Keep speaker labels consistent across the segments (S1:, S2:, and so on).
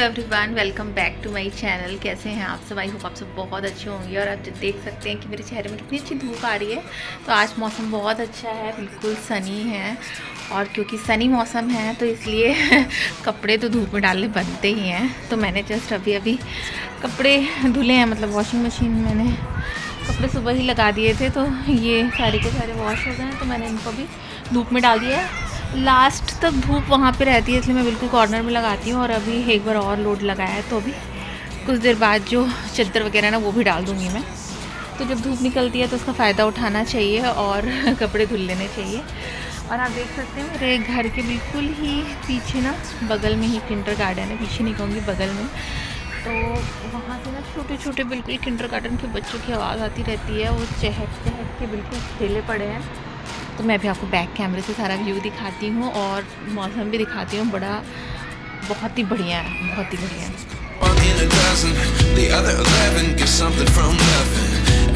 S1: Everyone, welcome back to my channel. कैसे हैं आप सब? आई होप आप सब बहुत अच्छे होंगे। और आप देख सकते हैं कि मेरे चेहरे में कितनी अच्छी धूप आ रही है। तो आज मौसम बहुत अच्छा है, बिल्कुल सनी है। और क्योंकि सनी मौसम है तो इसलिए कपड़े तो धूप में डालने बनते ही हैं। तो मैंने जस्ट अभी कपड़े धुले हैं, मतलब वॉशिंग मशीन में मैंने कपड़े सुबह ही लगा दिए थे। तो ये सारे के सारे वॉश हो गए हैं, तो मैंने इनको भी धूप में डाल दिया है। लास्ट तक धूप वहाँ पे रहती है, इसलिए मैं बिल्कुल कॉर्नर में लगाती हूँ। और अभी एक बार और लोड लगाया है, तो अभी कुछ देर बाद जो चादर वगैरह ना वो भी डाल दूँगी मैं। तो जब धूप निकलती है तो उसका फ़ायदा उठाना चाहिए और कपड़े धुल लेने चाहिए। और आप देख सकते हैं मेरे घर के बिल्कुल ही पीछे ना, बगल में ही किंडर गार्डन है। पीछे नहीं कहूँगी, बगल में। तो वहाँ से ना छोटे छोटे बिल्कुल किंडर गार्डन के बच्चों की आवाज़ आती रहती है। वो चहक चहक के बिल्कुल खेले पड़े हैं। तो मैं भी आपको बैक कैमरे से सारा व्यू दिखाती हूँ और मौसम भी दिखाती हूँ। बहुत ही बढ़िया है, बहुत ही बढ़िया है।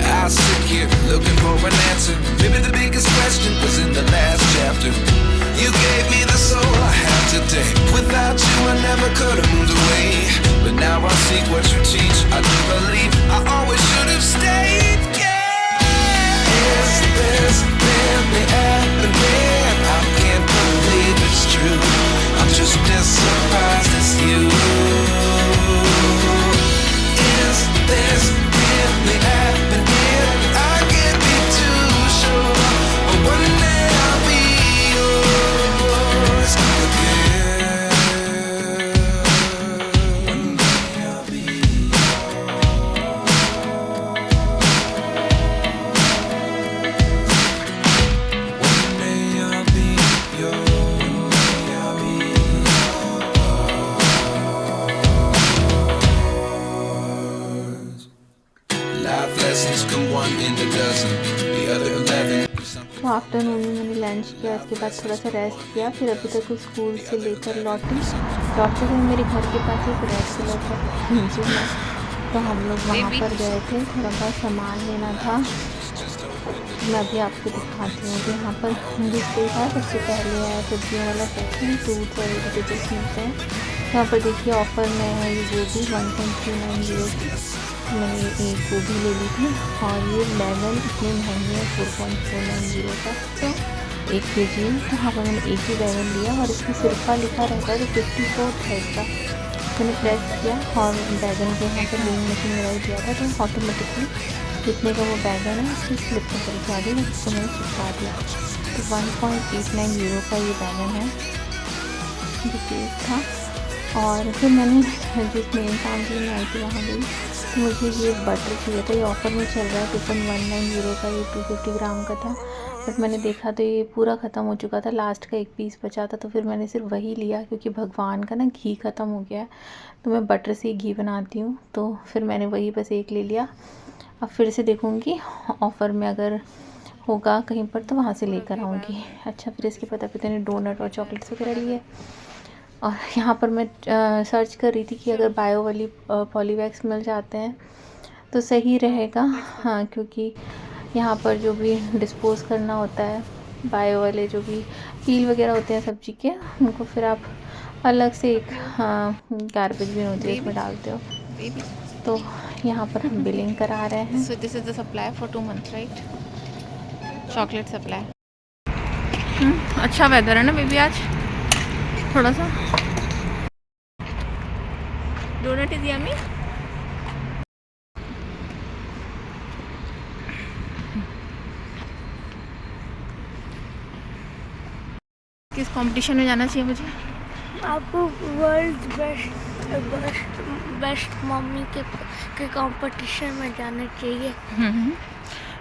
S1: I sit here looking for an answer. Maybe the biggest question was in the last chapter. You gave me the soul I have today. Without you I never could have moved away. But now I see what you teach. I do believe I always should have stayed. Yeah. Is this really happening? I can't believe it's true. I'm just as surprised as you. Is this really happening? तो afternoon में मैंने lunch किया, इसके बाद थोड़ा सा rest किया। फिर अभी तक स्कूल से लेकर लौटते हुए मेरे घर के पास एक रेड कलर का जिम है, तो हम लोग वहाँ पर गए थे। थोड़ा बहुत सामान लेना था, मैं अभी आपको दिखाती हूँ। तो यहाँ पर डिस्प्ले था, सबसे पहले है सब्जियों वाला सेक्शन, फ्रूट्स और वेजिटेबल्स मिलते हैं। यहाँ पर देखिए ऑफ़र में है ये गोभी 1.39 की। मैंने एक गोभी ले ली थी। और ये बैगन इतने महंगे हैं, 4.49 का, तो 1 kg। यहाँ पर मैंने एक ही बैगन लिया और इसमें सिरका लिखा रहता है, तो 54 है इसका। मैंने प्रेस किया और बैगन के यहाँ पर वेइंग मशीन लगाई दिया था, तो ऑटोमेटिकली जितने का वो बैगन है उसकी स्लिप पर चल जा रही है, उसको मैंने चिपका दिया। तो 1.89 का ये बैगन है जो केक था। और फिर मैंने जिस मेन काम के लिए आई थी वहाँ गई, तो मुझे ये बटर चाहिए था। ये ऑफ़र में चल रहा है 2.19 का, ये 250 ग्राम का था। बट मैंने देखा तो ये पूरा ख़त्म हो चुका था, लास्ट का एक पीस बचा था। तो फिर मैंने सिर्फ वही लिया, क्योंकि भगवान का ना घी ख़त्म हो गया है, तो मैं बटर से ही घी बनाती हूँ। तो फिर मैंने वही बस एक ले लिया। अब फिर से देखूँगी ऑफ़र में अगर होगा कहीं पर तो वहाँ से लेकर आऊँगी। अच्छा, फिर इसके पता पता नहीं डोनट और चॉकलेट्स वगैरह लिए। और यहाँ पर मैं सर्च कर रही थी कि अगर बायो वाली पॉलीवैक्स मिल जाते हैं तो सही रहेगा। हाँ, क्योंकि यहाँ पर जो भी डिस्पोज़ करना होता है, बायो वाले जो भी पील वगैरह होते हैं सब्ज़ी के, उनको फिर आप अलग से एक गार्बेज बिन होती है उसमें डालते हो। तो यहाँ पर हम बिलिंग करा रहे हैं। So this is the supply for 2 months, right? Chocolate supply. अच्छा वेदर है ना बेबी आज, थोड़ा सा। Donut is yummy. किस कंपटीशन में जाना चाहिए मुझे?
S2: आपको वर्ल्ड बेस्ट मम्मी के कंपटीशन में जाना चाहिए।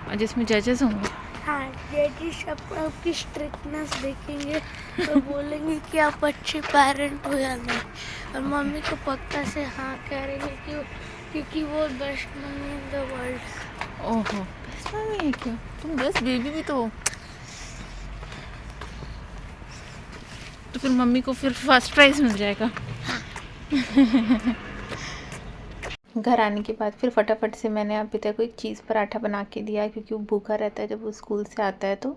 S1: और जिसमें जजेस होंगे।
S2: हाँ, जजेस आपकी स्ट्रिक्टनेस देखेंगे तो बोलेंगे कि आप अच्छे पेरेंट हो या नहीं। और मम्मी को पक्का से हाँ कह रही है क्योंकि वो best mummy in the world.
S1: ओहो, बेस्ट मम्मी है क्या? तुम बेस्ट बेबी भी तो हो। तो फिर मम्मी को फिर फर्स्ट प्राइज़ मिल जाएगा। घर आने के बाद फिर फटाफट से मैंने अभी तक एक चीज़ पराठा बना के दिया, क्योंकि वो भूखा रहता है जब वो स्कूल से आता है। तो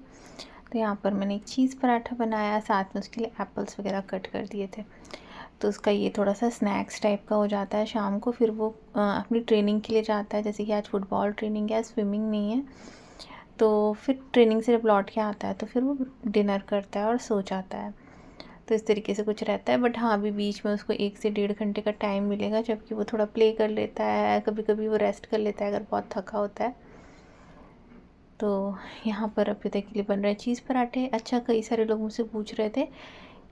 S1: यहाँ पर मैंने एक चीज़ पराठा बनाया, साथ में उसके लिए एप्पल्स वगैरह कट कर दिए थे। तो उसका ये थोड़ा सा स्नैक्स टाइप का हो जाता है शाम को। फिर वो अपनी ट्रेनिंग के लिए जाता है, जैसे कि आज फुटबॉल ट्रेनिंग है, स्विमिंग नहीं है। तो फिर ट्रेनिंग से जब लौट के आता है तो फिर वो डिनर करता है और सो जाता है। तो इस तरीके से कुछ रहता है। बट हाँ, अभी बीच में उसको 1 से 1.5 घंटे का टाइम मिलेगा, जबकि वो थोड़ा प्ले कर लेता है, कभी कभी वो रेस्ट कर लेता है अगर बहुत थका होता है। तो यहाँ पर अभी तक के लिए बन रहे चीज़ पराठे। अच्छा, कई सारे लोग मुझसे पूछ रहे थे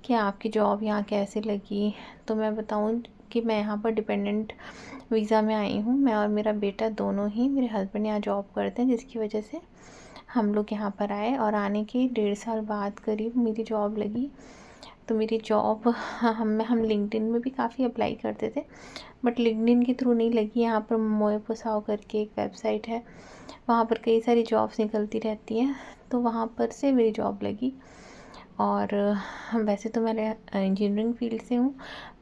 S1: कि आपकी जॉब यहाँ कैसे लगी। तो मैं बताऊँ कि मैं यहाँ पर डिपेंडेंट वीज़ा में आई हूँ। मैं और मेरा बेटा दोनों ही, मेरे हस्बैंड यहाँ जॉब करते हैं, जिसकी वजह से हम लोग यहाँ पर आए। और आने के 1.5 साल बाद करीब मेरी जॉब लगी। तो मेरी जॉब हम लिंक्डइन में भी काफ़ी अप्लाई करते थे, बट लिंक्डइन के थ्रू नहीं लगी। यहाँ पर मोए पोसाओ करके एक वेबसाइट है, वहाँ पर कई सारी जॉब्स निकलती रहती हैं, तो वहाँ पर से मेरी जॉब लगी। और वैसे तो मैं इंजीनियरिंग फील्ड से हूँ,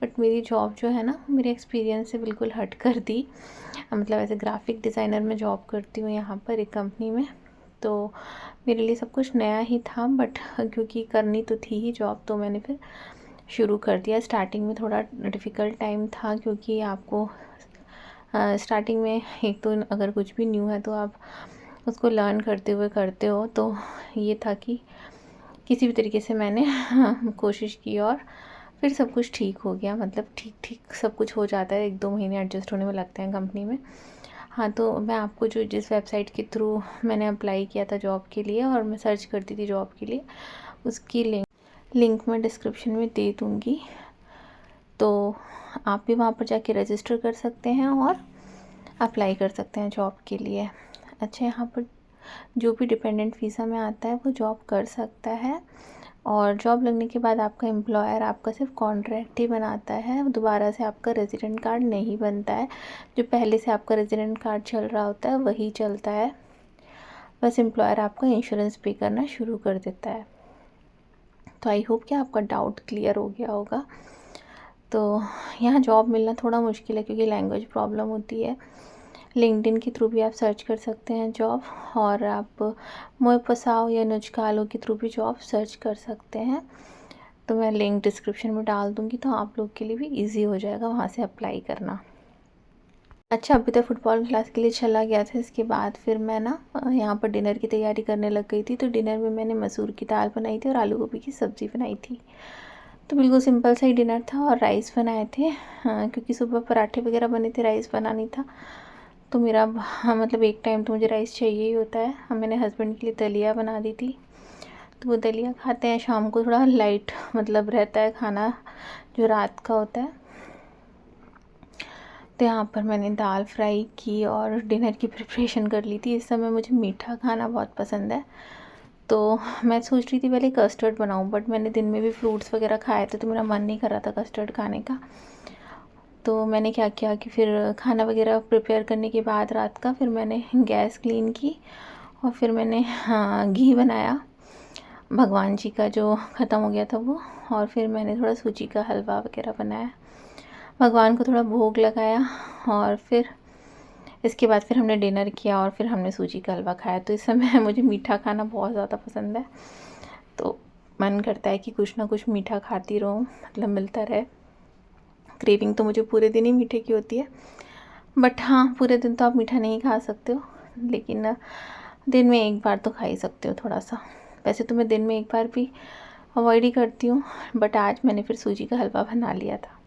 S1: बट मेरी जॉब जो है ना, मेरे एक्सपीरियंस से बिल्कुल हट कर दी। मतलब ऐसे ग्राफिक डिज़ाइनर में जॉब करती हूँ यहाँ पर एक कंपनी में। तो मेरे लिए सब कुछ नया ही था, बट क्योंकि करनी तो थी ही जॉब, तो मैंने फिर शुरू कर दिया। स्टार्टिंग में थोड़ा डिफ़िकल्ट टाइम था, क्योंकि आपको स्टार्टिंग में एक तो अगर कुछ भी न्यू है तो आप उसको लर्न करते हुए करते हो। तो ये था कि किसी भी तरीके से मैंने कोशिश की और फिर सब कुछ ठीक हो गया। मतलब ठीक सब कुछ हो जाता है, 1-2 महीने एडजस्ट होने में लगते हैं कंपनी में। हाँ, तो मैं आपको जो जिस वेबसाइट के थ्रू मैंने अप्लाई किया था जॉब के लिए, और मैं सर्च करती थी जॉब के लिए, उसकी लिंक मैं डिस्क्रिप्शन में दे दूँगी। तो आप भी वहाँ पर जाके रजिस्टर कर सकते हैं और अप्लाई कर सकते हैं जॉब के लिए। अच्छा, यहाँ पर जो भी डिपेंडेंट वीज़ा में आता है वो जॉब कर सकता है, और जॉब लगने के बाद आपका एम्प्लॉयर आपका सिर्फ कॉन्ट्रैक्ट ही बनाता है, दोबारा से आपका रेजिडेंट कार्ड नहीं बनता है। जो पहले से आपका रेजिडेंट कार्ड चल रहा होता है वही चलता है, बस एम्प्लॉयर आपका इंश्योरेंस पे करना शुरू कर देता है। तो आई होप कि आपका डाउट क्लियर हो गया होगा। तो यहाँ जॉब मिलना थोड़ा मुश्किल है, क्योंकि लैंग्वेज प्रॉब्लम होती है। लिंक्डइन के थ्रू भी आप सर्च कर सकते हैं जॉब, और आप मोए पोसाओ या नुजकालो के थ्रू भी जॉब सर्च कर सकते हैं। तो मैं लिंक डिस्क्रिप्शन में डाल दूँगी, तो आप लोग के लिए भी इजी हो जाएगा वहाँ से अप्लाई करना। अच्छा, अभी तक फुटबॉल क्लास के लिए चला गया था। इसके बाद फिर मैं ना यहाँ पर डिनर की तैयारी करने लग गई थी। तो डिनर में मैंने मसूर की दाल बनाई थी और आलू गोभी की सब्ज़ी बनाई थी। तो बिल्कुल सिंपल सा ही डिनर था, और राइस बनाए थे। क्योंकि सुबह पराठे वगैरह बने थे, राइस बना नहीं था। तो मेरा मतलब एक टाइम तो मुझे राइस चाहिए ही होता है। मैंने हस्बैंड के लिए दलिया बना दी थी, तो वो दलिया खाते हैं शाम को, थोड़ा लाइट मतलब रहता है खाना जो रात का होता है। तो यहाँ पर मैंने दाल फ्राई की और डिनर की प्रिपरेशन कर ली थी। इस समय मुझे मीठा खाना बहुत पसंद है, तो मैं सोच रही थी पहले कस्टर्ड बनाऊँ, बट मैंने दिन में भी फ्रूट्स वगैरह खाए थे, तो मेरा मन नहीं कर रहा था कस्टर्ड खाने का। तो मैंने क्या किया कि फिर खाना वगैरह प्रिपेयर करने के बाद रात का, फिर मैंने गैस क्लीन की, और फिर मैंने घी बनाया भगवान जी का जो ख़त्म हो गया था वो। और फिर मैंने थोड़ा सूजी का हलवा वगैरह बनाया, भगवान को थोड़ा भोग लगाया, और फिर इसके बाद फिर हमने डिनर किया, और फिर हमने सूजी का हलवा खाया। तो इस समय मुझे मीठा खाना बहुत ज़्यादा पसंद है, तो मन करता है कि कुछ ना कुछ मीठा खाती रहूँ, मतलब मिलता रहे। क्रेविंग तो मुझे पूरे दिन ही मीठे की होती है, बट हाँ, पूरे दिन तो आप मीठा नहीं खा सकते हो, लेकिन दिन में एक बार तो खा ही सकते हो थोड़ा सा। वैसे तो मैं दिन में एक बार भी अवॉइड ही करती हूँ, बट आज मैंने फिर सूजी का हलवा बना लिया था।